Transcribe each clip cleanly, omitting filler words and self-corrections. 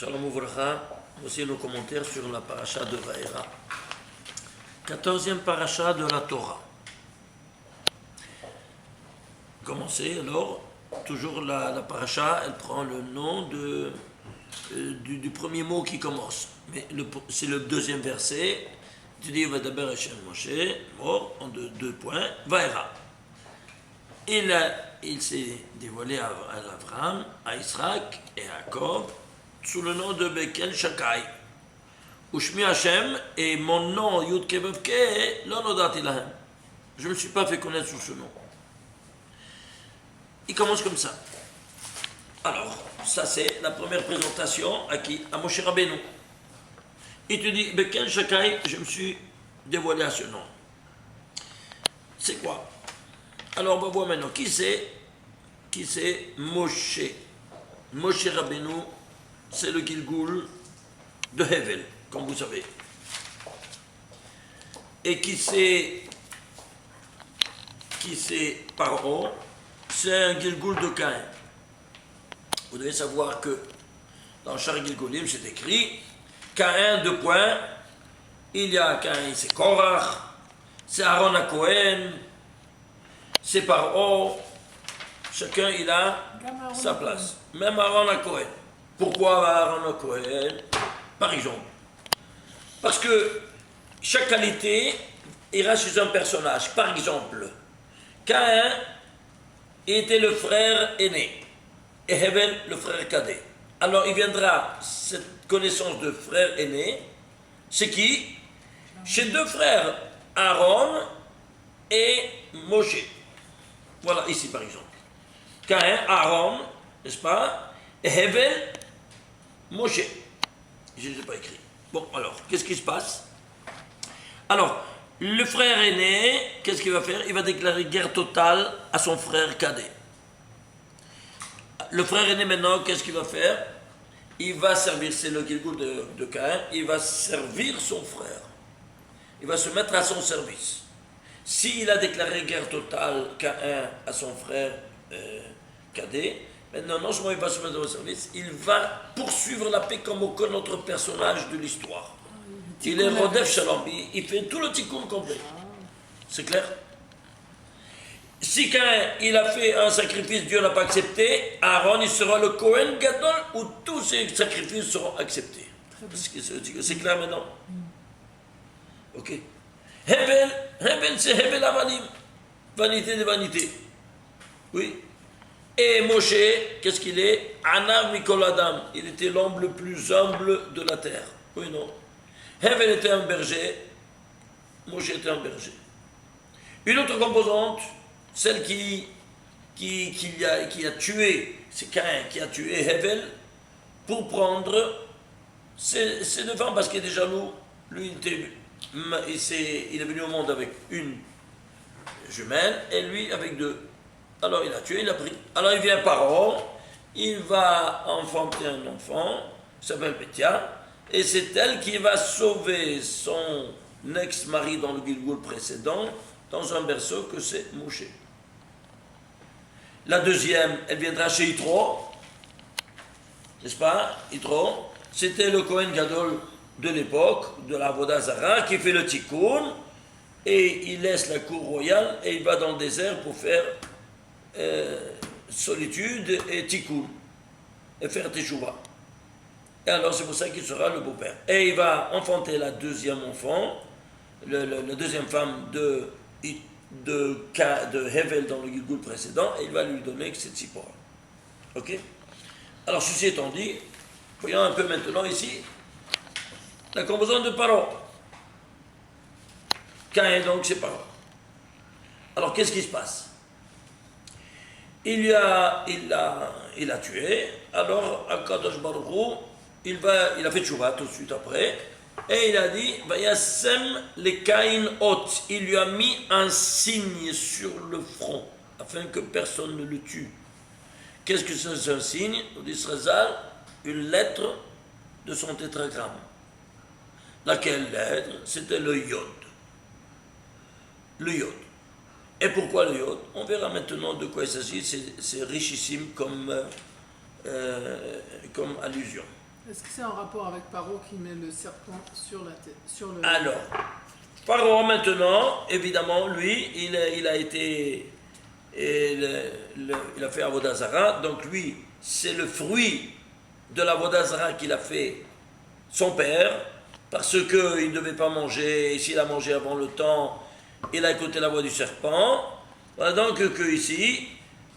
Shalom Ouvracha, voici nos commentaires sur la paracha de Vaera. 14e paracha de la Torah. Commencez alors, toujours la paracha, elle prend le nom du premier mot qui commence. Mais c'est le deuxième verset. Tu dis, Vadaber Hashem Moshe, mort, en deux points, Vaera. Il s'est dévoilé à Abraham, à Israël et à Jacob sous le nom de Bekel Shakai. Ushmi Hashem, et mon nom, Yud Kevavke, l'onodati lahem. Je ne me suis pas fait connaître sous ce nom. Il commence comme ça. Alors, ça c'est la première présentation à qui? À Moshe Rabbeinu. Il te dit, Bekel Shakai, je me suis dévoilé à ce nom. C'est quoi? Alors, on va voir maintenant. Qui c'est Moshe? Moshe Rabbeinu, c'est le Gilgoul de Hevel, comme vous savez. Et qui c'est Paro? C'est un Gilgoul de Caïn. Vous devez savoir que dans chaque Gilgoulim, c'est écrit Caïn, deux points. Il y a Caïn, c'est Korach, c'est Aaron à Cohen, c'est Paro. Chacun, il a sa place. Même Aaron à Cohen. Pourquoi Aaron à Cohen? Par exemple. Parce que chaque qualité ira chez un personnage. Par exemple, Caïn était le frère aîné et Hevel le frère cadet. Alors il viendra cette connaissance de frère aîné, c'est qui? Chez deux frères, Aaron et Moshe. Voilà, ici par exemple. Caïn, Aaron, n'est-ce pas? Et Hevel, Moshe. Je ne l'ai pas écrit. Bon, alors, qu'est-ce qui se passe? Alors, le frère aîné, qu'est-ce qu'il va faire? Il va déclarer guerre totale à son frère cadet. Le frère aîné, maintenant, qu'est-ce qu'il va faire? Il va servir, c'est le Gilgoul de Caïn, il va servir son frère. Il va se mettre à son service. S'il a déclaré guerre totale, Caïn, à son frère cadet, maintenant, non seulement il va se mettre au service, il va poursuivre la paix comme aucun autre personnage de l'histoire. Il est Rodef Shalom, il fait tout le tikkun complet. C'est clair? Si Caïn, il a fait un sacrifice, Dieu n'a pas accepté, Aaron, il sera le Kohen Gadol, où tous ses sacrifices seront acceptés. C'est clair maintenant? Ok. Hevel, c'est Hevel Avanim. Vanité des vanités. Oui. Et Moshe, qu'est-ce qu'il est? Anav Mikol Adam. Il était l'homme le plus humble de la terre. Oui, non. Hevel était un berger. Moshe était un berger. Une autre composante, celle qui a tué, c'est Caïn qui a tué Hevel pour prendre ses deux femmes parce qu'il est jaloux. Lui, il est venu au monde avec une jumelle et lui avec deux. Alors il a tué, il a pris. Alors il vient Paro, il va enfanter un enfant, qui s'appelle Béthia, et c'est elle qui va sauver son ex-mari dans le Gilgoul précédent, dans un berceau que c'est Moshe. La deuxième, elle viendra chez Yitro, n'est-ce pas? Yitro, c'était le Kohen Gadol de l'époque, de la Avodah Zara, qui fait le tikkun, et il laisse la cour royale, et il va dans le désert pour faire solitude et tikkun, et faire teshuva. Et alors c'est pour ça qu'il sera le beau-père. Et il va enfanter la deuxième enfant, la deuxième femme de Hevel dans le Gilgoul précédent, et il va lui donner que c'est Tzipora. Ok? Alors ceci étant dit, voyons un peu maintenant ici la composante de Paro. Caïn donc c'est Paro. Alors qu'est-ce qui se passe? Il a tué, alors Akadosh Baruch Hu, il a fait tchouva tout de suite après, et il a dit, Vayasem le Caïn hot, il lui a mis un signe sur le front, afin que personne ne le tue. Qu'est-ce que c'est un signe? On dit Srezal, une lettre de son tétragramme. Laquelle lettre? C'était le Yod. Le Yod. Et pourquoi le Yod? On verra maintenant de quoi il s'agit, c'est richissime comme allusion. Est-ce que c'est en rapport avec Paro qui met le serpent sur la tête, sur le... Alors, Pharaon maintenant, évidemment, lui, il a été, il a fait Avodah Zarah, donc lui, c'est le fruit de l'Avodah Zarah qu'il a fait son père, parce qu'il ne devait pas manger, et s'il a mangé avant le temps, il a écouté la voix du serpent. Voilà donc que ici,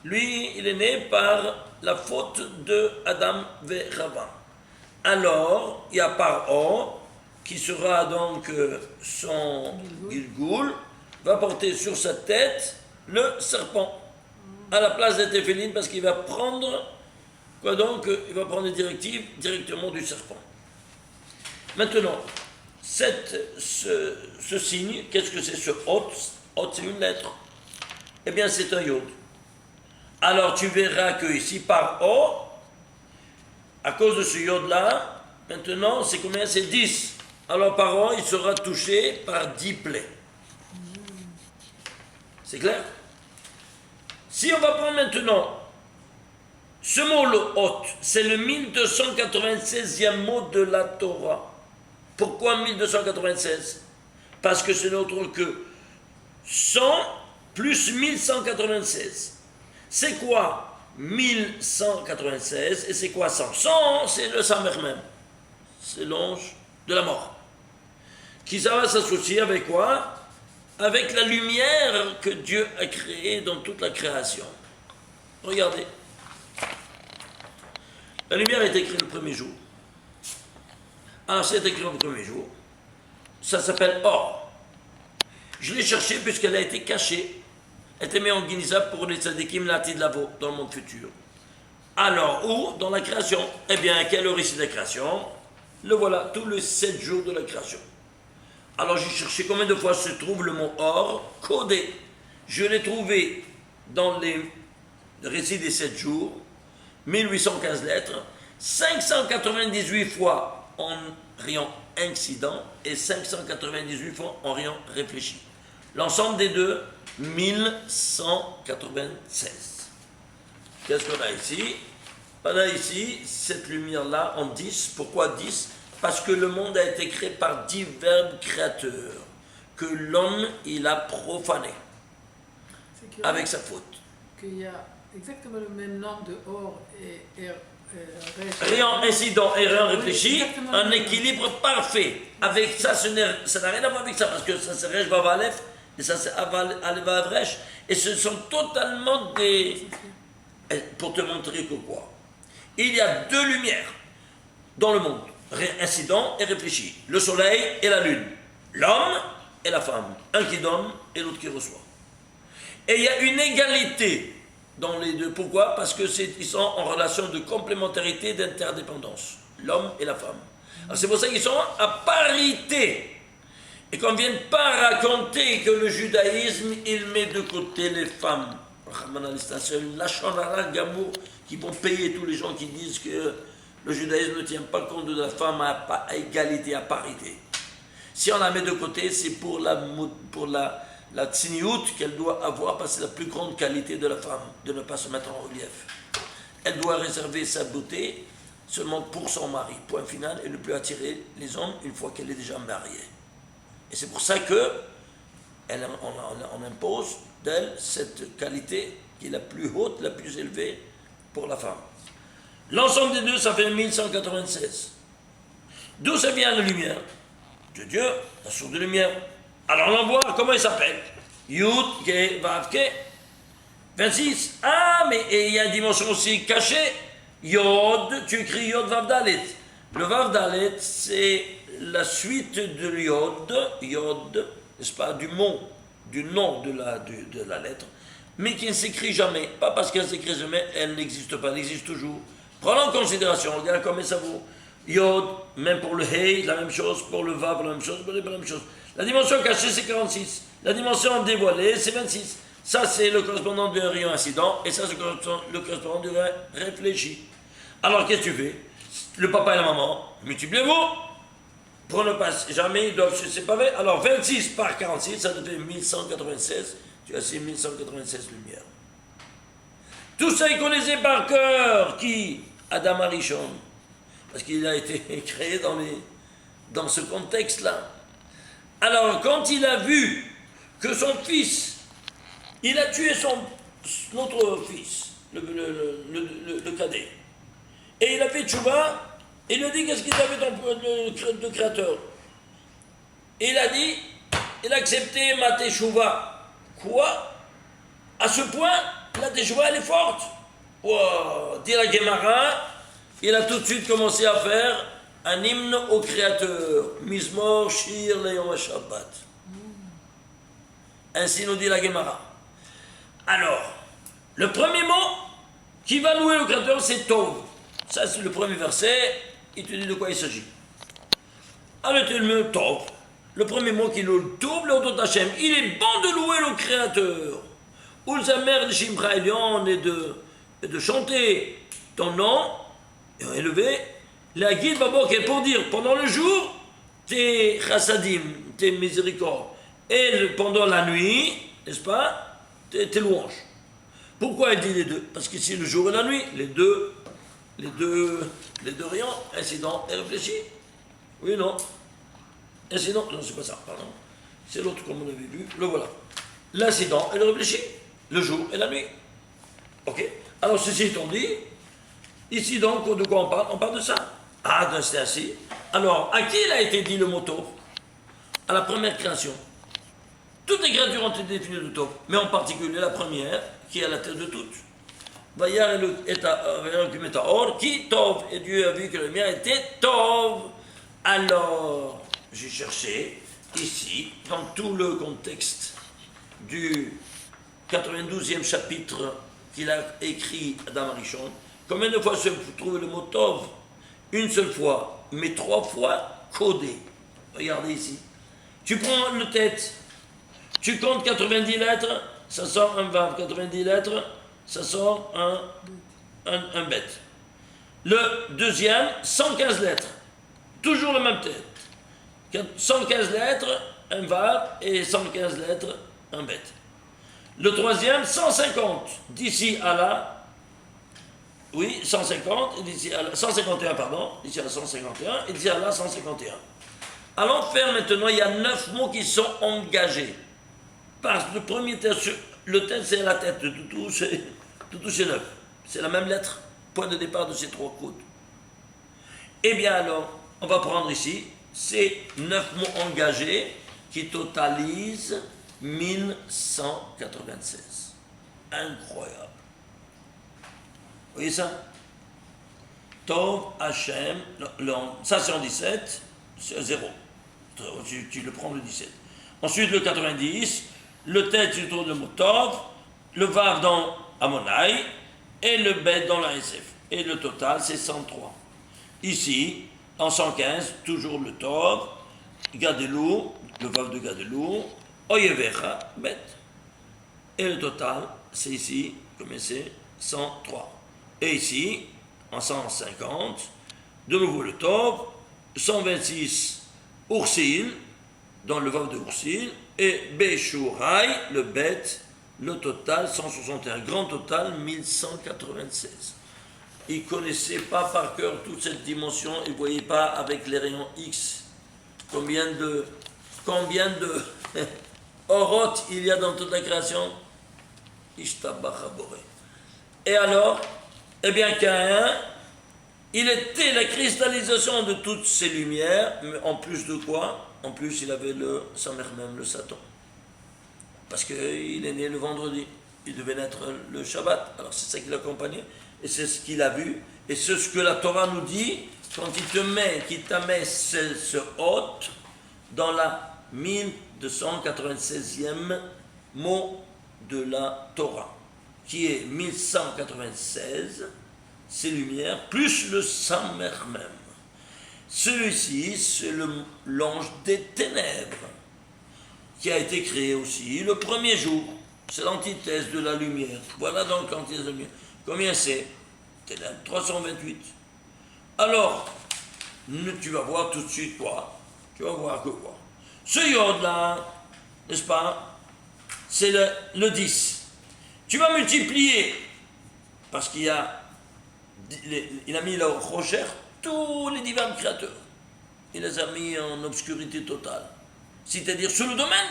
lui, il est né par la faute de Adam et Rava. Alors, il y a Paro, qui sera donc son Gilgoul, va porter sur sa tête le serpent, à la place des téphilines, parce qu'il va prendre, quoi donc, il va prendre les directives directement du serpent. Maintenant, ce signe, qu'est-ce que c'est ce hot? Hot, c'est une lettre. Eh bien, c'est un yod. Alors, tu verras que ici, par O, à cause de ce yod-là, maintenant, c'est combien? C'est 10. Alors, par O, il sera touché par 10 plaies. C'est clair? Si on va prendre maintenant ce mot, le hot, c'est le 1296e mot de la Torah. Pourquoi 1296? Parce que ce n'est autre que 100 plus 1196. C'est quoi 1196 et c'est quoi 100? 100, c'est le Samer même. C'est l'ange de la mort. Qui ça va s'associer avec quoi? Avec la lumière que Dieu a créée dans toute la création. Regardez. La lumière a été créée le premier jour. Alors, c'est écrit le premier jour. Ça s'appelle or. Je l'ai cherché puisqu'elle a été cachée. Elle était mise en guinisable pour les tzadikim lati de lavo dans le monde futur. Alors, où? Dans la création. Eh bien, quel est le récit de la création? Le voilà, tous les 7 jours de la création. Alors, j'ai cherché combien de fois se trouve le mot or codé. Je l'ai trouvé dans les récits des 7 jours, 1815 lettres, 598 fois en rien incident et 598 fois en rien réfléchi. L'ensemble des deux, 1196. Qu'est-ce qu'on a ici? On a ici cette lumière-là en 10. Pourquoi 10? Parce que le monde a été créé par divers créateurs que l'homme, il a profané avec sa faute. Qu'il y a exactement le même nombre de or et rien incident et rien réfléchi, un équilibre parfait. Avec ça, ça n'a rien à voir avec ça, parce que ça c'est Resh Vav Aleph, et ça c'est Aleph Vav Resh, et ce sont totalement des... Pour te montrer que quoi? Il y a 2 lumières dans le monde, incident et réfléchi. Le soleil et la lune. L'homme et la femme. Un qui donne et l'autre qui reçoit. Et il y a une égalité dans les deux. Pourquoi? Parce qu'ils sont en relation de complémentarité et d'interdépendance. L'homme et la femme. Alors c'est pour ça qu'ils sont à parité. Et qu'on ne vienne pas raconter que le judaïsme, il met de côté les femmes. C'est une lachonara gamour qui vont payer tous les gens qui disent que le judaïsme ne tient pas compte de la femme à égalité, à parité. Si on la met de côté, c'est pour la tsiniout qu'elle doit avoir, parce que c'est la plus grande qualité de la femme, de ne pas se mettre en relief. Elle doit réserver sa beauté seulement pour son mari, point final, et ne plus attirer les hommes une fois qu'elle est déjà mariée. Et c'est pour ça que on impose d'elle cette qualité qui est la plus haute, la plus élevée pour la femme. L'ensemble des deux, ça fait 1196. D'où ça vient la lumière? De Dieu, la source de lumière. Alors on voit comment il s'appelle. Yud, Ke, Vav, Ke. 26. Ah, mais il y a une dimension aussi cachée. Yod, tu écris Yod, Vav, Dalet. Le Vav, Dalet, c'est la suite de Yod, Yod, n'est-ce pas, du mot, du nom de la lettre, mais qui ne s'écrit jamais. Pas parce qu'elle ne s'écrit jamais, elle n'existe pas, elle existe toujours. Prenons en considération, regarde combien ça vaut. Yod, même pour le Hey, la même chose, pour le Vav, la même chose, pour le la même chose. La dimension cachée, c'est 46. La dimension dévoilée, c'est 26. Ça, c'est le correspondant d'un rayon incident, et ça, c'est le correspondant du rayon réfléchi. Alors, qu'est-ce que tu fais? Le papa et la maman, multipliez-vous. Pour ne pas jamais, ils doivent se séparer. Alors, 26 par 46, ça te fait 1196. Tu as ces 1196 lumières. Tout ça, ils connaissaient par cœur. Qui? Adam Arishon. parce qu'il a été créé dans ce contexte-là. Alors, quand il a vu que son fils, il a tué notre fils, le cadet, et il a fait tchouva, il lui a dit qu'est-ce qu'il avait le créateur. Et il a dit, il a accepté ma teshuva. Quoi? À ce point, la teshuva elle est forte. Wow. Dit la Gemara, il a tout de suite commencé à faire un hymne au créateur. Mizmor Shir Leyom Shabbat. Ainsi nous dit la Gemara. Alors, le premier mot qui va louer le créateur, c'est Tov. Ça, c'est le premier verset. Il te dit de quoi il s'agit. Alors, le mot Tov. Le premier mot qui loue Tov, le Hodot Hashem. Il est bon de louer le créateur. Ou le Zamer de Shimcha Elion et de chanter ton nom, élevé, la guide Babok, pour dire pendant le jour, tes chassadim, tes miséricordes, et pendant la nuit, n'est-ce pas, tes louanges. Pourquoi il dit les deux? Parce qu'ici, le jour et la nuit, les deux riant, incident et réfléchi. Oui, non? Incident, non, c'est pas ça, pardon. C'est l'autre, comme on avait vu, le voilà. L'incident et le réfléchi, le jour et la nuit. Ok? Alors, ceci étant dit, ici donc, de quoi on parle? On parle de ça. Ah, c'est ainsi. Alors, à qui il a été dit le mot Tov? À la première création. Toutes les créatures ont été définies de Tov, mais en particulier la première, qui est à la tête de toutes. Vayar et Or, qui Tov, et Dieu a vu que le mien était Tov. Alors, j'ai cherché ici, dans tout le contexte du 92e chapitre qu'il a écrit Adam Arishon, combien de fois se trouve le mot Tov? Une seule fois, mais 3 fois codé. Regardez ici. Tu prends le tête, tu comptes 90 lettres, ça sort un vav. 90 lettres, ça sort un bête. Le deuxième, 115 lettres. Toujours le même tête. 115 lettres, un vav, et 115 lettres, un bête. Le troisième, 150, d'ici à là, oui, 150, d'ici à là, 151, pardon, d'ici à là 151, et d'ici à là 151. À l'enfer, maintenant, il y a 9 mots qui sont engagés. Parce que le premier test, le test, c'est la tête, tout c'est 9. C'est la même lettre, point de départ de ces 3 codes. Eh bien alors, on va prendre ici ces 9 mots engagés qui totalisent 1196. Incroyable. Vous voyez ça? Tov, Hachem, ça c'est en 17, c'est 0. Tu le prends le 17. Ensuite le 90, le tête tu trouves le mot Tov, le Vav dans Amonai, et le Bet dans la SF. Et le total c'est 103. Ici, en 115, toujours le Tov, Gadelou, le Vav de Gadelou, Oyevecha, Bet. Et le total, c'est ici, comme c'est 103. Et ici, en 150, de nouveau le Tov, 126, Ursil, dans le Vav de Ursil, et Beshurai, le Bet, le total, 161. Grand total, 1196. Il ne connaissait pas par cœur toute cette dimension, il ne voyait pas avec les rayons X combien de oroth il y a dans toute la création. Et alors, eh bien Caïn, il était la cristallisation de toutes ces lumières, mais en plus de quoi? En plus, il avait sa mère même, le Satan. Parce qu'il est né le vendredi, il devait naître le Shabbat, alors c'est ça qui l'accompagnait, et c'est ce qu'il a vu, et c'est ce que la Torah nous dit, quand il te met ce hôte dans la 1296e mot de la Torah, qui est 1196, ces lumières, plus le Samer même. Celui-ci, c'est l'ange des ténèbres, qui a été créé aussi le premier jour. C'est l'antithèse de la lumière. Voilà donc l'antithèse de la lumière. Combien c'est? 328. Alors, tu vas voir tout de suite quoi? Tu vas voir que quoi? Ce Yod-là, n'est-ce pas? C'est le 10. Tu vas multiplier, parce il a mis le Rocher tous les divins créateurs. Il les a mis en obscurité totale. C'est-à-dire sur le domaine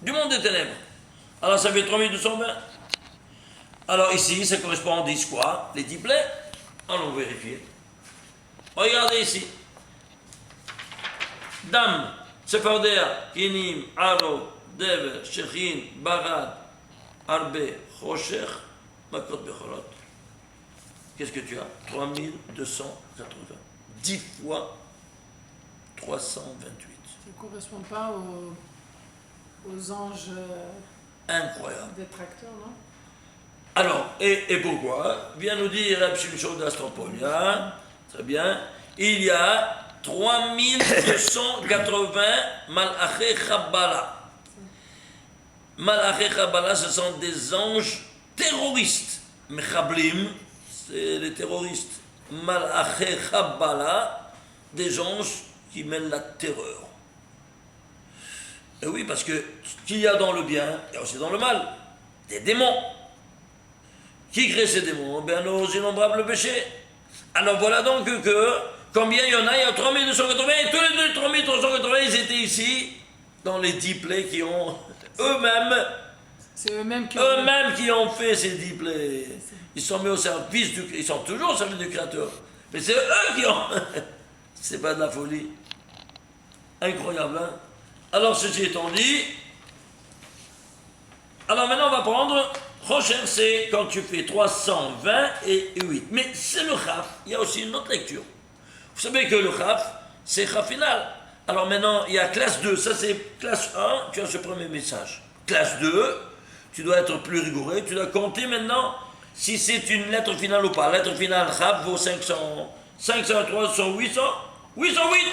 du monde des ténèbres. Alors ça fait 3220. Alors ici, ça correspond à 10 quoi? Les 10 plaies. Allons vérifier. Regardez ici. Dam, Sephardea, Kinim, Aro, Dever, Shechin, Barad, Arbe, Rocher, Makot Becholot. Qu'est-ce que tu as? 3280. 10 fois 328. Ça ne correspond pas aux anges Incroyable. détracteurs, non? Alors, et pourquoi? Vient nous dire Abshimshon d'Astropolia, très bien, il y a 3280 Malaché Chabala. Malaché Chabala, ce sont des anges terroristes. Mechablim, c'est les terroristes. Malaché Chabala, des anges qui mènent la terreur. Et oui, parce que qu'il y a dans le bien, il y a aussi dans le mal. Des démons. Qui crée ces démons? Ben nos innombrables péchés. Alors voilà donc que combien il y en a? Il y a 3280, et tous les 3380, ils étaient ici, dans les 10 plaies qui ont eux-mêmes. C'est eux-mêmes qui ont fait ces 10 plaies. Ils sont mis au service ils sont toujours au service du Créateur. Mais c'est eux qui ont. C'est pas de la folie. Incroyable, hein? Alors, ceci étant dit, alors maintenant on va prendre, Rocher, c'est quand tu fais 320 et 8. Mais c'est le Chaf, il y a aussi une autre lecture. Vous savez que le Chaf, c'est Chaf final. Alors maintenant, il y a classe 2, ça c'est classe 1, tu as ce premier message. Classe 2, tu dois être plus rigoureux, tu dois compter maintenant si c'est une lettre finale ou pas. Lettre finale, Chaf vaut 500, 503 sont 800, 808.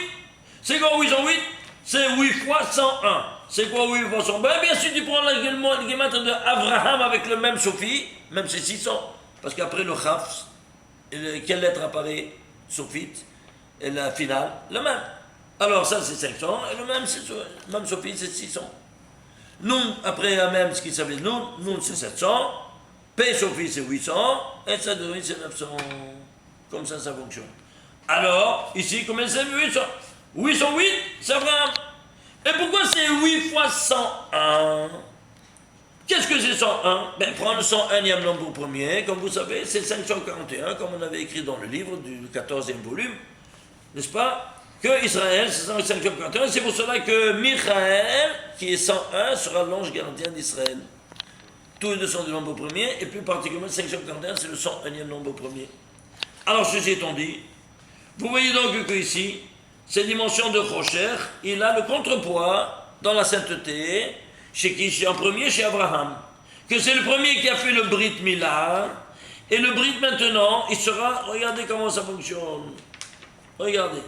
C'est quoi 808? C'est 8 fois 101. C'est quoi 8 fois 100? Ben, bien sûr, tu prends le guématre de Abraham avec le même Sophie, même c'est 600. Parce qu'après le Chaf, quelle lettre apparaît? Sophite. Et la finale, le même. Alors ça c'est 500, et le même Sophie c'est 600. Nun, après la même, ce qu'il s'appelle Nun c'est 700. P Sophie c'est 800. Et ça devient c'est 900. Comme ça fonctionne. Alors, ici, combien c'est 800? 808, c'est Abraham. Et pourquoi c'est 8 fois 101? Qu'est-ce que c'est 101? Ben, prends le 101e nombre premier, comme vous savez, c'est 541, comme on avait écrit dans le livre du 14e volume, n'est-ce pas? Que Israël, c'est 541, c'est pour cela que Michaël, qui est 101, sera l'ange gardien d'Israël. Tous les deux sont des nombres premiers, et plus particulièrement 541, c'est le 101e nombre premier. Alors, ceci étant dit, vous voyez donc que ici, cette dimension de Rocher, il a le contrepoids dans la sainteté, chez qui? En premier, chez Abraham. Que c'est le premier qui a fait le Brit Mila, et le Brit maintenant, il sera, regardez comment ça fonctionne. Regardez.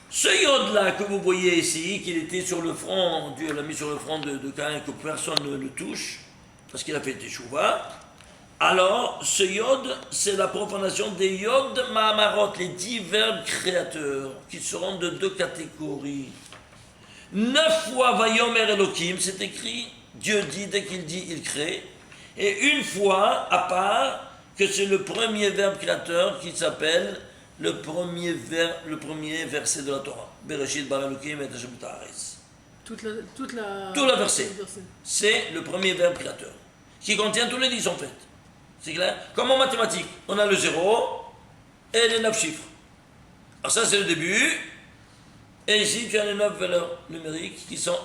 Ce Yod-là que vous voyez ici, qu'il était sur le front, Dieu l'a mis sur le front de Caïn, que personne ne le touche, parce qu'il a fait Teshuvah. Alors, ce Yod, c'est la profanation des Yod Mahamarot, les 10 verbes créateurs, qui seront de 2 catégories. 9 fois Vayomer Elohim, c'est écrit, Dieu dit, dès qu'il dit, il crée. Et une fois, à part, que c'est le premier verbe créateur qui s'appelle le premier verset de la Torah. Bereshit bara Elohim et Hashem ta'aretz. Tout le verset. C'est le premier verbe créateur, qui contient tous les 10 en fait. C'est clair? Comme en mathématiques, on a le 0 et les 9 chiffres. Alors ça c'est le début, et ici tu as les 9 valeurs numériques qui ont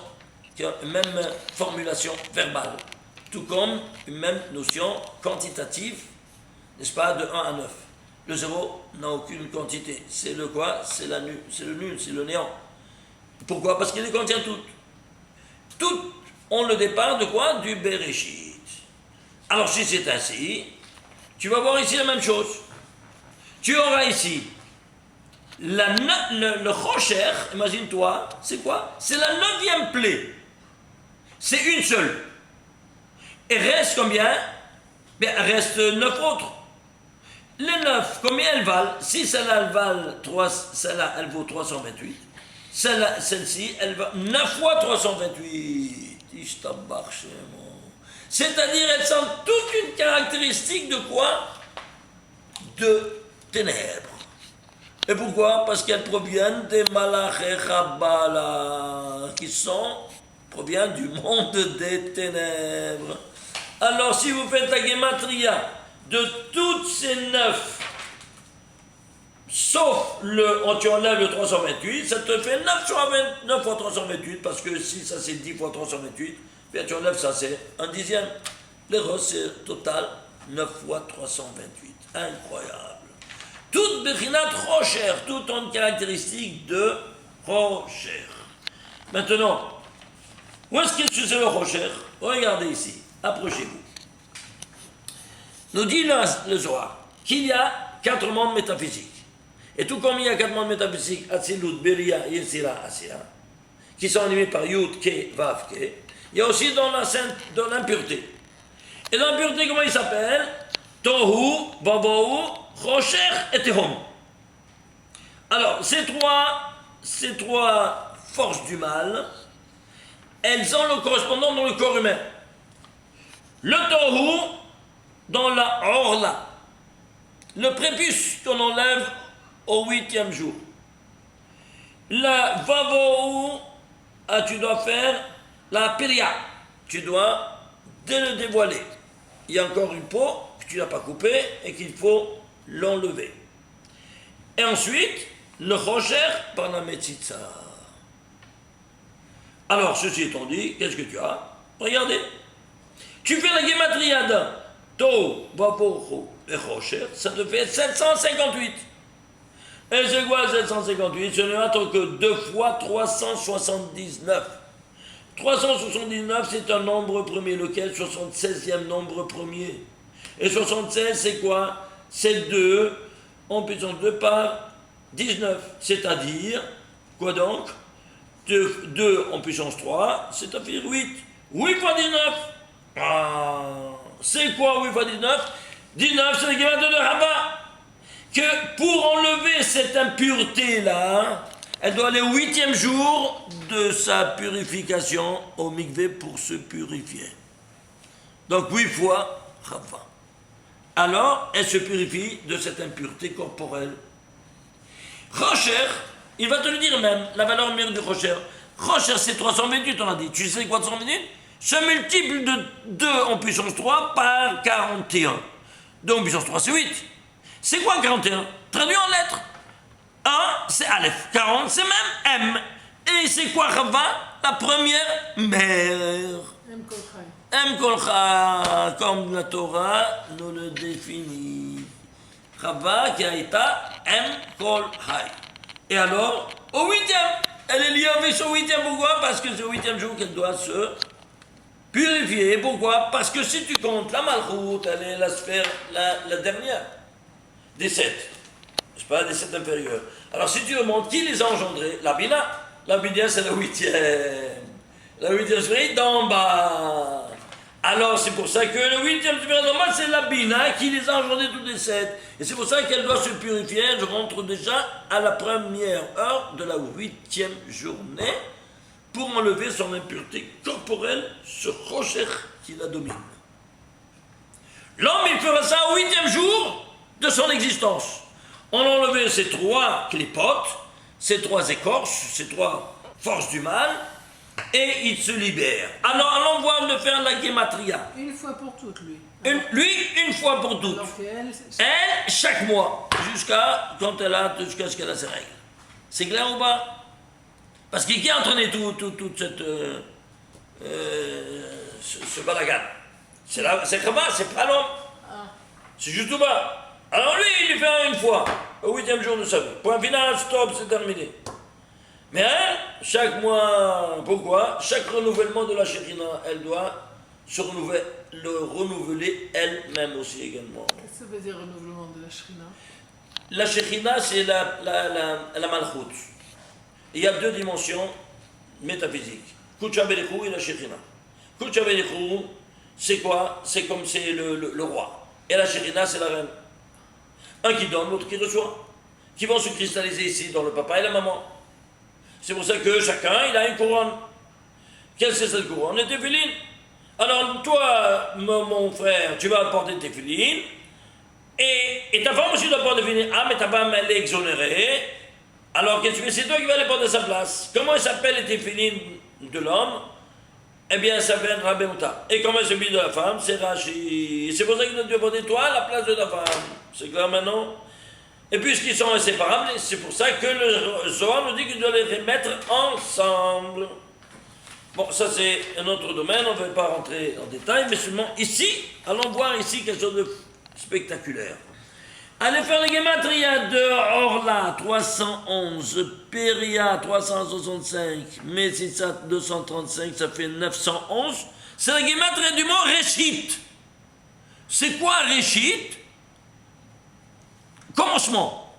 une même formulation verbale, tout comme une même notion quantitative, n'est-ce pas, de 1 à 9. Le 0 n'a aucune quantité, c'est le quoi? C'est le nul, c'est le néant. Pourquoi? Parce qu'il les contient toutes. Toutes ont le départ de quoi? Du Bereshit. Alors si c'est ainsi, tu vas voir ici la même chose. Tu auras ici le Rocher, imagine-toi, c'est quoi? C'est la 9e plaie. C'est une seule. Et reste combien? Bien, reste 9 autres. Les 9, combien elles valent? Si celle-là, elle vaut 328. Celle-ci, elle va 9 fois 328. C'est-à-dire, elles sont toute une caractéristique de quoi? De ténèbres. Et pourquoi? Parce qu'elles proviennent des Malaché Chabala, proviennent du monde des ténèbres. Alors, si vous faites la Gematria de toutes ces 9, sauf tu enlèves le 328, ça te fait 9 fois 328, parce que si ça c'est 10 fois 328, bien tu enlèves ça, c'est un dixième. L'erreur, c'est total 9 fois 328. Incroyable. Toute Bechinat Rocher, toute une caractéristique de Rocher. Maintenant, où est-ce que c'est le Rocher? Regardez ici, approchez-vous. Nous dit le Zohar qu'il y a 4 mondes métaphysiques. Et tout comme il y a 4 mondes métaphysiques, Atzilut, Beria, Yetzira, Asiya, qui sont animés par Yud, Ke, Vav, Ke, il y a aussi dans l'impureté. Et dans l'impureté, comment il s'appelle? Tohu, Babohu, Rocher et Tehom. Alors, ces trois forces du mal, elles ont le correspondant dans le corps humain. Le Tohu, dans la Orla, le prépuce qu'on enlève au 8e jour. Le Vavohu, tu dois faire la Piria, tu dois le dévoiler. Il y a encore une peau que tu n'as pas coupée et qu'il faut l'enlever. Et ensuite, le Rocher par la Metzitza. Alors, ceci étant dit, qu'est-ce que tu as? Regardez. Tu fais la Gematria d'un To, Vapocho et Rocher, ça te fait 758. Et c'est quoi 758? Ce n'est autre que 2 fois 379. 379, c'est un nombre premier, lequel 76e nombre premier. Et 76, c'est quoi? C'est 2 en puissance 2 par 19. C'est-à-dire, quoi donc? 2 en puissance 3, c'est-à-dire 8. 8 fois 19. Ah, c'est quoi 8 fois 19? 19, c'est l'équivalent de Rabat. Que pour enlever cette impureté-là, elle doit aller au 8e jour de sa purification au mikvé pour se purifier. Donc 8 fois Rava. Alors, elle se purifie de cette impureté corporelle. Rocher, il va te le dire même, la valeur numérique du Rocher. Rocher, c'est 328, on a dit. Tu sais quoi, 328? Ce multiple de 2 en puissance 3 par 41. 2 en puissance 3, c'est 8. C'est quoi 41? Traduit en lettres. 1, c'est Aleph. 40, c'est même M. Et c'est quoi Rava? La première mère. M. Kolchai. M. Kolcha, comme la Torah nous le définit. Rava qui a été M. Kolchai. Et alors, au 8e, elle est liée avec ce 8e. Pourquoi? Parce que c'est au 8e jour qu'elle doit se purifier. Pourquoi? Parce que si tu comptes la Malchut, elle est la sphère, la dernière des 7. N'est-ce pas? Des 7 inférieurs. Alors si tu remontes, qui les a engendrés? La Bina. La Bina, c'est la 8e. La 8e sphère d'en bas. Alors c'est pour ça que le 8e sphère d'en bas, c'est la Bina qui les a engendrés toutes les 7. Et c'est pour ça qu'elle doit se purifier. Je rentre déjà à la première heure de la 8e journée pour enlever son impureté corporelle, ce rocher qui la domine. L'homme, il fera ça au 8e jour de son existence. On a enlevé ces 3 clipotes, ces 3 écorces, ces 3 forces du mal, et il se libère. Alors, allons voir de faire la Gematria. Une fois pour toutes, lui. Lui, une fois pour toutes. Donc Elle, chaque mois, jusqu'à ce qu'elle a ses règles. C'est clair ou pas? Parce qu'il a entraîné toute cette ce balagan. C'est Rava, c'est pas l'homme. C'est juste tout bas. Alors lui, il le fait une fois, au 8e jour de sa vie. Point final, stop, c'est terminé. Mais elle, chaque mois, pourquoi? Chaque renouvellement de la Shekhinah, elle doit se renouveler elle-même aussi également. Qu'est-ce que ça veut dire renouvellement de la Shekhinah? La Shekhinah, c'est la Malchut. Il y a 2 dimensions métaphysiques. Kucha Berichou et la Shekhinah. Kucha Berichou, c'est quoi? C'est comme c'est le roi. Et la Shekhinah, c'est la reine. Un qui donne, l'autre qui reçoit. Qui vont se cristalliser ici dans le papa et la maman. C'est pour ça que chacun, il a une couronne. Quelle c'est cette couronne? Les téphilines. Alors toi, mon frère, tu vas apporter tes téphilines. Et ta femme aussi doit pas devenir, ah mais ta femme elle est exonérée, alors qu'est-ce que tu fais? C'est toi qui vas aller prendre sa place. Comment elle s'appelle les téphilines de l'homme? Eh bien, ça s'appelle Rabbi Mouta. Et comment celui de la femme? C'est Rachi. C'est pour ça qu'il doit te demander toi à la place de ta femme. C'est clair maintenant? Et puisqu'ils sont inséparables, c'est pour ça que le Zohar nous dit qu'il doit les remettre ensemble. Bon, ça c'est un autre domaine, on ne va pas rentrer en détail, mais seulement ici, allons voir ici quelque chose de spectaculaire. Allez faire les Gematria de Orla 311, Péria 365, Messissa 235, ça fait 911. C'est la Gematria du mot Réchit. C'est quoi Réchit? Commencement.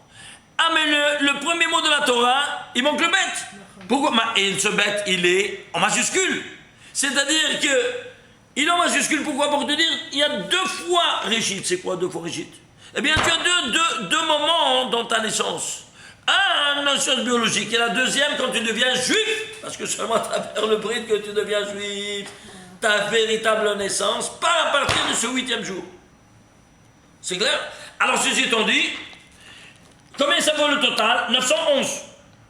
Ah mais le premier mot de la Torah, il manque le bête. Pourquoi? Et ce bête, il est en majuscule. C'est-à-dire que il est en majuscule, pourquoi? Pour te dire, il y a 2 fois Réchit. C'est quoi 2 fois Réchit? Eh bien, tu as deux moments dans ta naissance. Un, naissance biologique, et la deuxième, quand tu deviens juif, parce que seulement à travers le bride que tu deviens juif, ta véritable naissance, pas à partir de ce 8e jour. C'est clair? Alors, ceci étant dit, combien ça vaut le total? 911.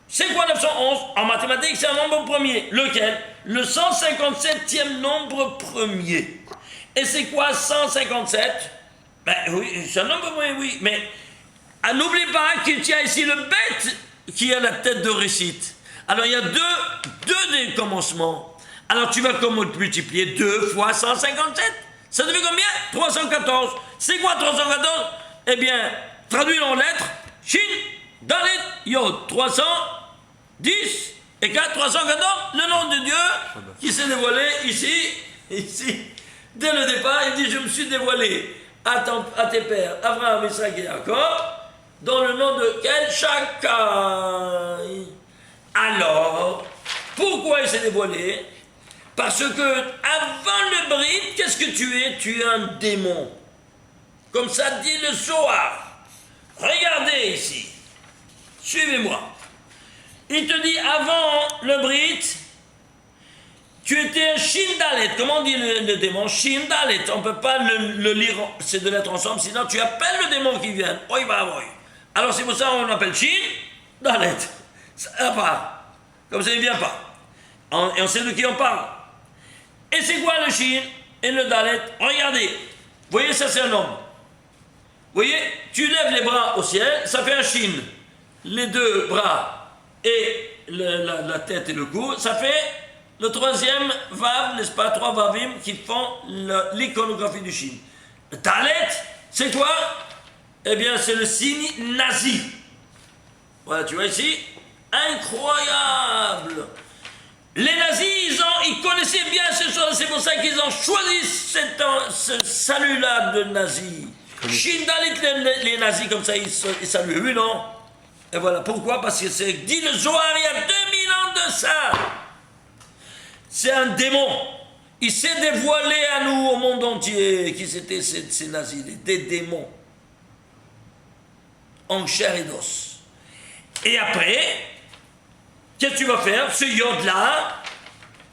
C'est quoi 911? En mathématiques, c'est un nombre premier. Lequel? Le 157e nombre premier. Et c'est quoi 157? Ben oui, c'est un nombre premier, oui. Mais n'oublie pas qu'il y a ici le bête qui a la tête de récite. Alors il y a deux des commencements. Alors tu vas multiplier 2 fois 157. Ça devient combien? 314. C'est quoi 314? Eh bien, traduit en lettres, Shin, Dalet, Yod. 310 et 4, 314, le nom de Dieu qui s'est dévoilé ici. Dès le départ, il dit, je me suis dévoilé à tes pères, Abraham, Isaac et Jacob, dans le nom de quel? Shakai. Alors, pourquoi il s'est dévoilé? Parce que avant le bride, qu'est-ce que tu es? Tu es un démon. Comme ça dit le Zohar. Regardez ici. Suivez-moi. Il te dit, avant le bride, tu étais un Shindalet. Comment on dit le démon? Shindalet. On ne peut pas le lire, ces 2 lettres ensemble, sinon tu appelles le démon qui vient. Oi, bah, oi. Alors c'est pour ça qu'on appelle Shindalet. Ça va pas. Comme ça, il ne vient pas. Et on sait de qui on parle. Et c'est quoi le Shin et le Dalet? Regardez. Vous voyez, ça c'est un homme. Vous voyez, tu lèves les bras au ciel, ça fait un Shin. Les 2 bras et la tête et le cou, ça fait le 3e Vav, n'est-ce pas? 3 Vavim qui font l'iconographie du Shin. Le Dalet, c'est quoi? Eh bien, c'est le signe nazi. Voilà, tu vois ici? Incroyable! Les nazis, ils connaissaient bien ces choses, c'est pour ça qu'ils ont choisi ce salut-là de nazis. Shindalit, les nazis, comme ça, ils saluent, oui, non? Et voilà, pourquoi? Parce que c'est dit le Zohar il y a 2000 ans de ça. C'est un démon. Il s'est dévoilé à nous, au monde entier, qui c'était ces nazis, des démons. En chair et d'os. Et après, qu'est-ce que tu vas faire? Ce yod-là,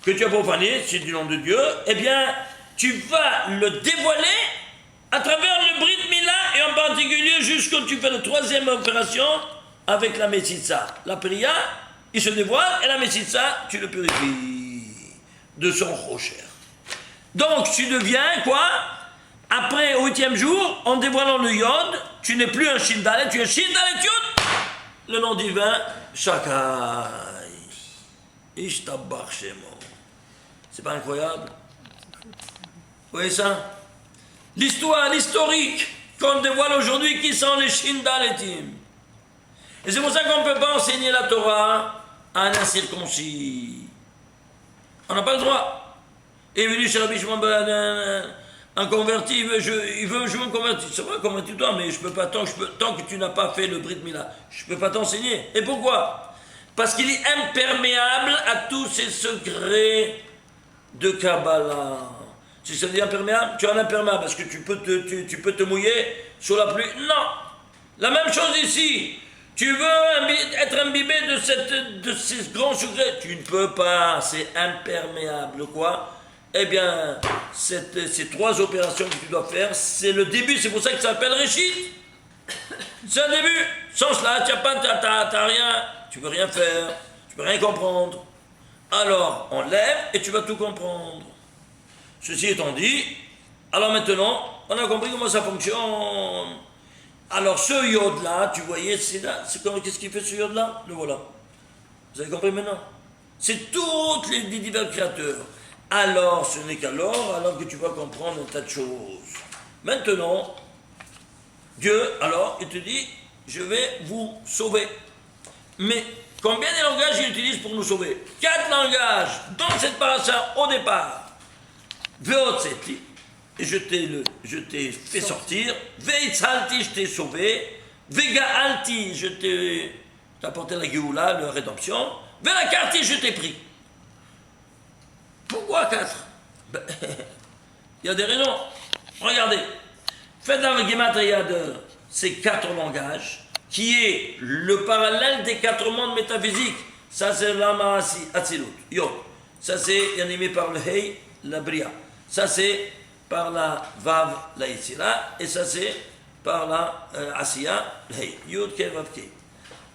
que tu as profané, c'est du nom de Dieu, eh bien, tu vas le dévoiler à travers le Brit Mila, et en particulier, juste quand tu fais la 3e opération, avec la Messitza. La Priya, il se dévoile, et la Messitza, tu le purifies de son rocher. Donc, tu deviens quoi? Après, au 8e jour, en dévoilant le yod, tu n'es plus un Shindalet, tu es Shindalet Yod, le nom divin, Shakai. Ishtabach Shemo. C'est pas incroyable? Vous voyez ça? L'histoire, l'historique qu'on dévoile aujourd'hui, qui sont les Shindaletim. Et c'est pour ça qu'on ne peut pas enseigner la Torah à un incirconcis. On n'a pas le droit. Et venu chez Rabbi Shimon un converti, il veut je me convertir. C'est vrai, convertis-toi, mais je peux pas tant que tu n'as pas fait le Brit Mila. Je ne peux pas t'enseigner. Et pourquoi? Parce qu'il est imperméable à tous ces secrets de Kabbalah. Si ça dit imperméable, tu es un imperméable parce que tu peux te mouiller sous la pluie. Non. La même chose ici. Tu veux être imbibé de ces grands secrets. Tu ne peux pas. C'est imperméable. Quoi? Eh bien, ces trois opérations que tu dois faire, c'est le début, c'est pour ça que ça s'appelle Réchit. C'est un début. Sans cela, t'as rien, tu peux rien faire, tu peux rien comprendre. Alors, on lève et tu vas tout comprendre. Ceci étant dit, alors maintenant, on a compris comment ça fonctionne. Alors, ce iode-là, tu voyais, qu'est-ce qu'il fait ce iode-là? Le voilà. Vous avez compris maintenant? C'est tous les divers créateurs. Alors, ce n'est alors que tu vas comprendre un tas de choses. Maintenant, Dieu, alors, il te dit, je vais vous sauver. Mais combien de langages il utilise pour nous sauver? 4 langages dans cette paracha au départ. Veotseti, je t'ai fait sortir. Veitzalti, je t'ai sauvé. Vegaalti, je t'ai apporté la Géoula, la rédemption. Velakarti, je t'ai pris. Pourquoi 4? Il y a des raisons. Regardez. Faites la gematria de ces 4 langages, qui est le parallèle des 4 mondes métaphysiques. Ça, c'est l'Ama Atzilut, Yod. Ça, c'est animé par le Hei, la Bria. Ça, c'est par la Vav, la Yitzira. Et ça, c'est par la Asiya, le Hei. Yod, Ke, Vav, Ke.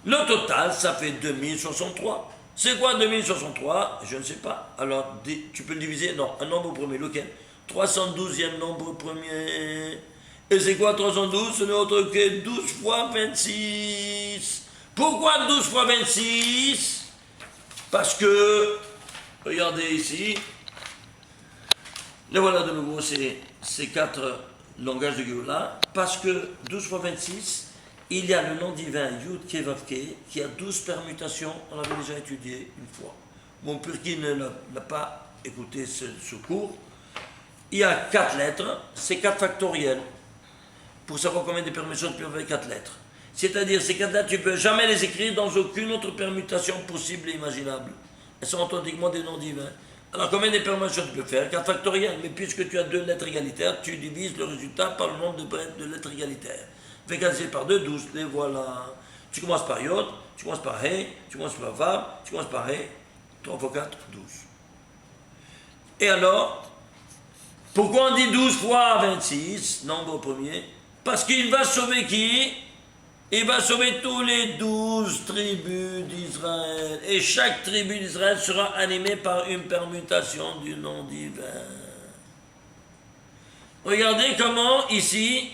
Le total, ça fait 2063. C'est quoi 2063? Je ne sais pas. Alors, tu peux le diviser. Non, un nombre premier, lequel? 312e nombre premier. Et c'est quoi 312? Ce n'est autre que 12 fois 26. Pourquoi 12 fois 26? Parce que, regardez ici, les voilà de nouveau ces 4 langages de Géoula. Parce que 12 fois 26, il y a le nom divin Yud Ke Vav Ke qui a 12 permutations. On l'avait déjà étudié une fois. Mon Purki n'a pas écouté ce cours. Il y a 4 lettres, c'est 4 factoriels. Pour savoir combien de permutations tu peux avoir avec 4 lettres. C'est-à-dire, ces 4 lettres, tu ne peux jamais les écrire dans aucune autre permutation possible et imaginable. Elles sont authentiquement des noms divins. Alors, combien de permutations tu peux faire? 4 factoriels. Mais puisque tu as 2 lettres égalitaires, tu divises le résultat par le nombre de lettres égalitaires. Fait qu'elles par 2, 12. Les voilà. Tu commences par Yod, tu commences par He, tu commences par Vav, tu commences par He. 3 fois 4, 12. Et alors, pourquoi on dit 12 fois 26, nombre premier? Parce qu'il va sauver qui? Il va sauver tous les 12 tribus d'Israël. Et chaque tribu d'Israël sera animée par une permutation du nom divin. Regardez comment, ici,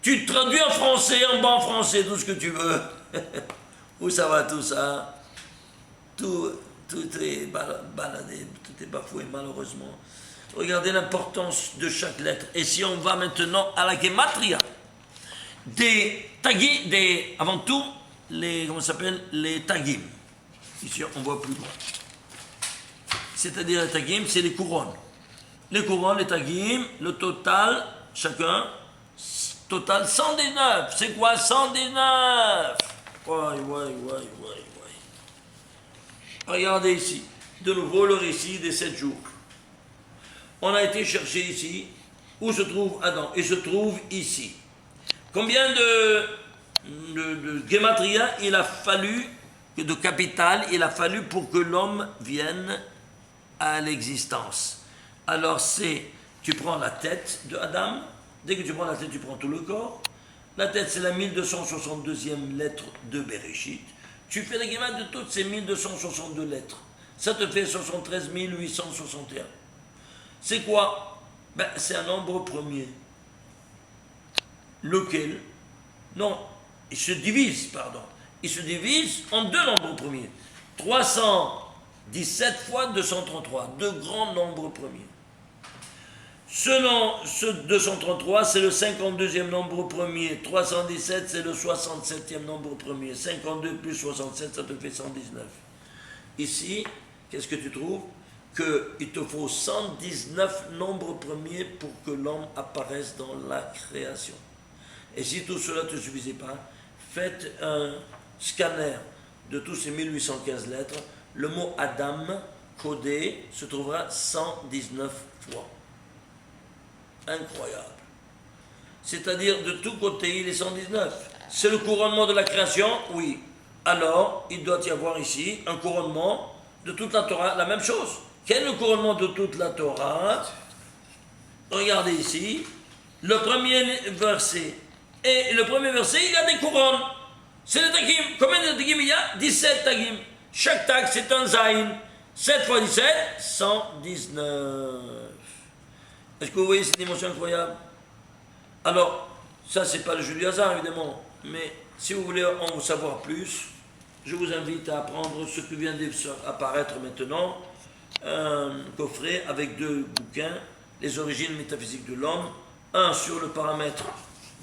tu traduis en français, en bas en français, tout ce que tu veux. Où ça va tout ça? Tout est baladé, tout est bafoué, malheureusement. Regardez l'importance de chaque lettre. Et si on va maintenant à la gematria, avant tout, comment ça s'appelle? Les tagim. Ici, on voit plus loin. C'est-à-dire les tagim, c'est les couronnes. Les couronnes, les tagim, le total, chacun, total 119. C'est quoi 119? Regardez ici, de nouveau le récit des 7 jours. On a été chercher ici, où se trouve Adam? Il se trouve ici. Combien de gematria il a fallu, de capital, il a fallu pour que l'homme vienne à l'existence? Alors tu prends la tête de Adam, dès que tu prends la tête, tu prends tout le corps. La tête, c'est la 1262e lettre de Bereshit. Tu fais la gematria de toutes ces 1262 lettres. Ça te fait 73 861. C'est quoi? C'est un nombre premier. Lequel? Non, il se divise en 2 nombres premiers. 317 fois 233, 2 grands nombres premiers. Ce 233, c'est le 52e nombre premier. 317, c'est le 67e nombre premier. 52 plus 67, ça te fait 119. Ici, qu'est-ce que tu trouves? Qu'il te faut 119 nombres premiers pour que l'homme apparaisse dans la création. Et si tout cela ne te suffisait pas, faites un scanner de tous ces 1815 lettres. Le mot Adam, codé, se trouvera 119 fois. Incroyable. C'est-à-dire, de tous côtés, il est 119. C'est le couronnement de la création? Oui. Alors, il doit y avoir ici un couronnement de toute la Torah, la même chose, Quel est le couronnement de toute la Torah? Regardez ici, le premier verset. Et le premier verset, il a des couronnes. C'est le tagim. Combien de tagim il y a? 17 tagim. Chaque tag, c'est un zayin. 7 fois 17, 119. Est-ce que vous voyez cette dimension incroyable? Alors, ça, c'est pas le jeu du hasard, évidemment. Mais si vous voulez en savoir plus, je vous invite à prendre ce qui vient d'apparaître maintenant, un coffret avec 2 bouquins, les origines métaphysiques de l'homme, un sur le paramètre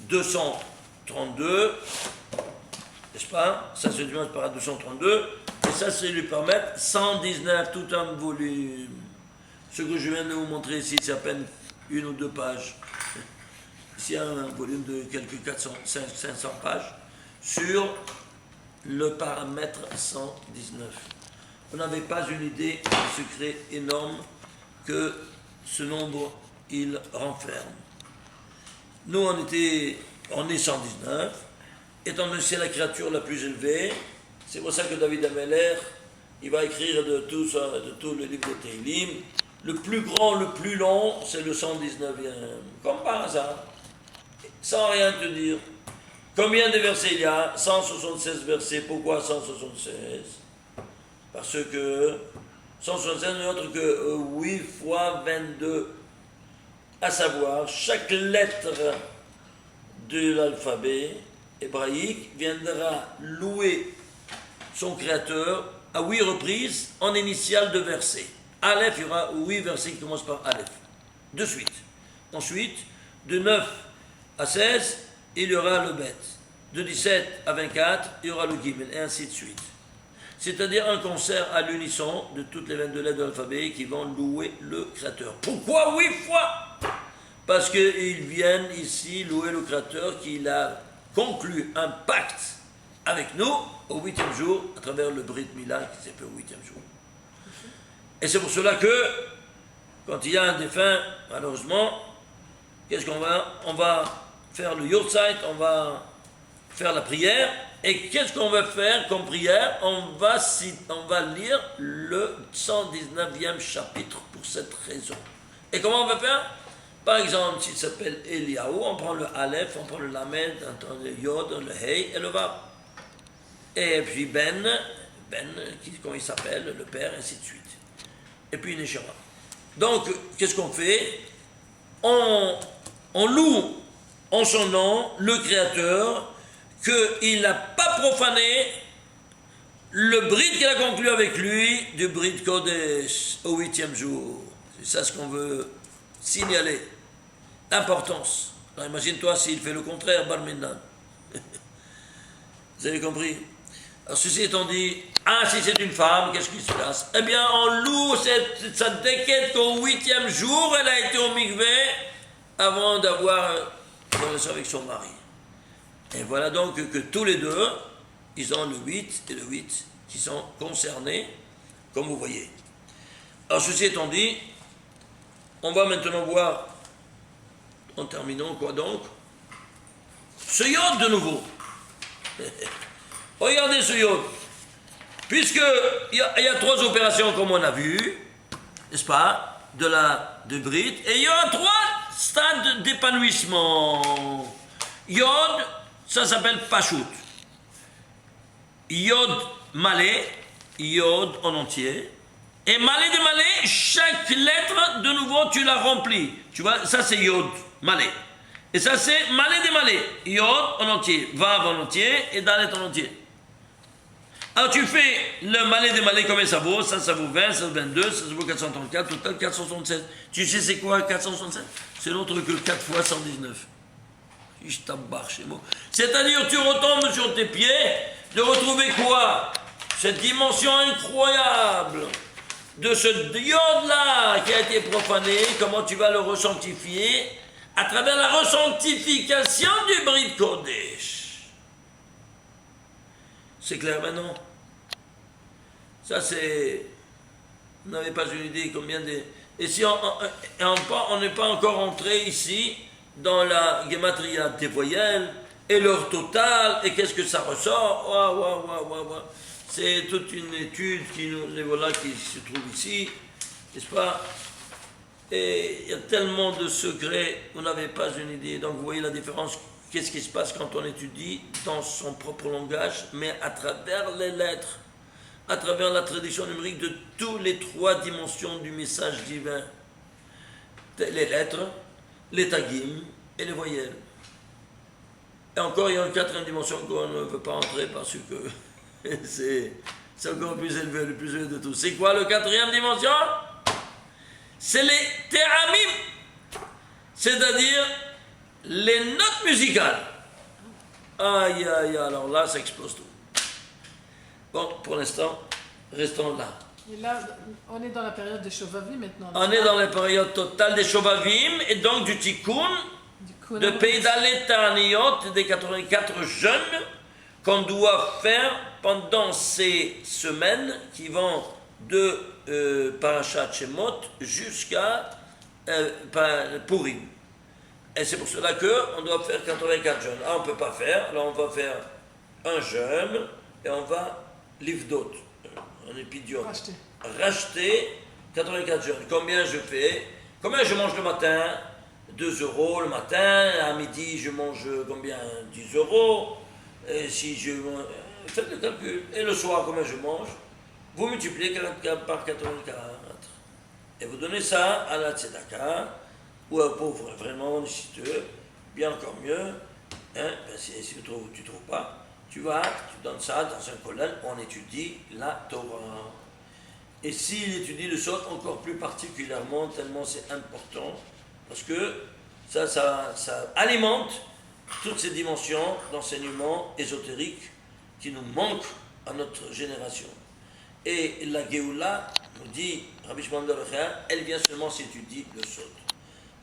232, n'est-ce pas? Ça se divise par 232, et ça c'est le paramètre 119, tout un volume. Ce que je viens de vous montrer ici, c'est à peine 1 ou 2 pages. Ici, il y a un volume de quelques 500 pages sur le paramètre 119. Vous n'avez pas une idée du secret énorme que ce nombre, il renferme. Nous, on est 119, étant donné que c'est la créature la plus élevée, c'est pour ça que David Ameller, il va écrire de tout le livre de Teilim, le plus grand, le plus long, c'est le 119e, comme par hasard, sans rien te dire. Combien de versets il y a? 176 versets. Pourquoi 176? Parce que 176 n'est autre que 8 fois 22. À savoir, chaque lettre de l'alphabet hébraïque viendra louer son créateur à 8 reprises en initiale de versets. Aleph, il y aura 8 versets qui commencent par Aleph. De suite. Ensuite, de 9 à 16, il y aura le Bet. De 17 à 24, il y aura le Gimel, et ainsi de suite. C'est-à-dire un concert à l'unisson de toutes les 22 lettres de l'alphabet qui vont louer le Créateur. Pourquoi 8 fois? Parce qu'ils viennent ici louer le Créateur qu'il a conclu un pacte avec nous au 8e jour, à travers le Brit Mila qui s'appelle au 8e jour. Et c'est pour cela que, quand il y a un défunt, malheureusement, qu'est-ce qu'on va? On va faire le Yortzeit, on va faire la prière. Et qu'est-ce qu'on va faire comme prière? On va lire le 119e chapitre pour cette raison. Et comment on va faire? Par exemple, s'il s'appelle Eliaou, on prend le Aleph, on prend le Lamed, on prend le Yod, le Hey et le Vav. Et puis Ben, comment il s'appelle, le Père, ainsi de suite. Et puis Neshama. Donc, qu'est-ce qu'on fait? On loue en son nom le Créateur, qu'il n'a pas profané le Brit qu'il a conclu avec lui du Brit Kodesh au 8e jour. C'est ça ce qu'on veut signaler. L'importance. Alors imagine-toi s'il fait le contraire, Bar Minan. Vous avez compris? Alors ceci étant dit, si c'est une femme, qu'est-ce qui se passe? Eh bien, on loue sa déquête qu'au 8e jour, elle a été au mikvé avant d'avoir une relation avec son mari. Et voilà donc que tous les deux, ils ont le 8 et le 8 qui sont concernés, comme vous voyez. Alors ceci étant dit, on va maintenant voir, en terminant quoi donc, ce Yod de nouveau. Regardez ce Yod. Puisqu'il y a 3 opérations comme on a vu, n'est-ce pas, de Brit, et il y a 3 stades d'épanouissement. Yod, ça s'appelle Pashut. Yod Malé, Yod en entier. Et Malé de Malé, chaque lettre, de nouveau, tu la remplis. Tu vois, ça c'est Yod Malé. Et ça c'est Malé de Malé. Yod en entier, Vav en entier et Dalet en entier. Alors tu fais le Malé de Malé, combien ça vaut? Ça vaut 20, ça vaut 22, ça vaut 434, total 476. Tu sais c'est quoi 476? C'est l'autre que 4 fois 119. Je t'embarque chez moi. C'est-à-dire, tu retombes sur tes pieds de retrouver quoi? Cette dimension incroyable de ce Yod-là qui a été profané, comment tu vas le resanctifier? À travers la resanctification du Brit Kodesh. C'est clair maintenant? Ça c'est... Vous n'avez pas une idée combien de... Et si on n'est pas encore entré ici dans la gematria des voyelles et leur total et qu'est-ce que ça ressort. C'est toute une étude qui se trouve ici n'est-ce pas? Et il y a tellement de secrets, vous n'avez pas une idée. Donc vous voyez la différence, qu'est-ce qui se passe quand on étudie dans son propre langage, mais à travers les lettres, à travers la tradition numérique de toutes les trois dimensions du message divin. Les lettres, les tagim et les voyelles. Et encore, il y a une quatrième dimension qu'on ne veut pas entrer parce que c'est encore plus élevé, le plus élevé de tout. C'est quoi le quatrième dimension? C'est les théramim, c'est-à-dire les notes musicales. Aïe, aïe, alors là, ça explose tout. Bon, pour l'instant, restons là. Et là, on est dans la période des Shovavim maintenant. On est dans la période totale des Shovavim et donc du Tikkun, de Peidalet Ta'aniyot, des 84 jeûnes qu'on doit faire pendant ces semaines qui vont de Parashat Shemot jusqu'à Purim. Et c'est pour cela qu'on doit faire 84 jeûnes. Ah, on ne peut pas faire, alors on va faire un jeûne et on va livdot, un épidion. Racheter 84 jeûnes. Combien je fais? Combien je mange le matin? 2 euros le matin. À midi, je mange combien? 10 euros. Et si je faites le calcul. Et le soir, combien je mange? Vous multipliez 44 par 84. Et vous donnez ça à la tzedaka, ou à un pauvre vraiment nécessiteux, bien encore mieux. Hein, ben si tu ne trouves pas, tu donnes ça dans un collège où on étudie la Torah. Et s'il étudie le Sot encore plus particulièrement, tellement c'est important, parce que ça alimente toutes ces dimensions d'enseignement ésotérique qui nous manquent à notre génération. Et la Géoula, nous dit Rabbi Shimon bar Yochai, elle vient seulement si tu dis le Sot.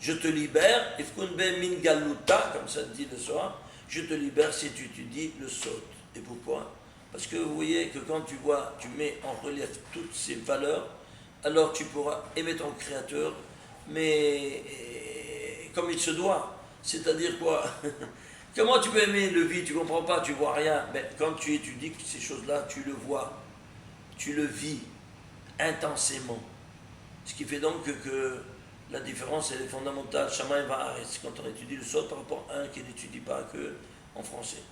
Je te libère, Ifkun be min galuta, comme ça dit le soir, je te libère si tu dis le Sot. Et pourquoi? Parce que vous voyez que quand tu mets en relief toutes ces valeurs, alors tu pourras aimer ton Créateur, mais comme il se doit. C'est-à-dire quoi? Comment tu peux aimer le vide? Tu ne comprends pas, tu ne vois rien. Mais quand tu étudies ces choses-là, tu le vois, tu le vis intensément. Ce qui fait donc que la différence, elle est fondamentale. Shamaim va'aretz, quand on étudie le Sot par rapport à un qui n'étudie pas que en français.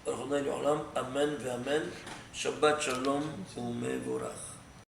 Amen ve Amen. Shabbat Shalom u'mevorach.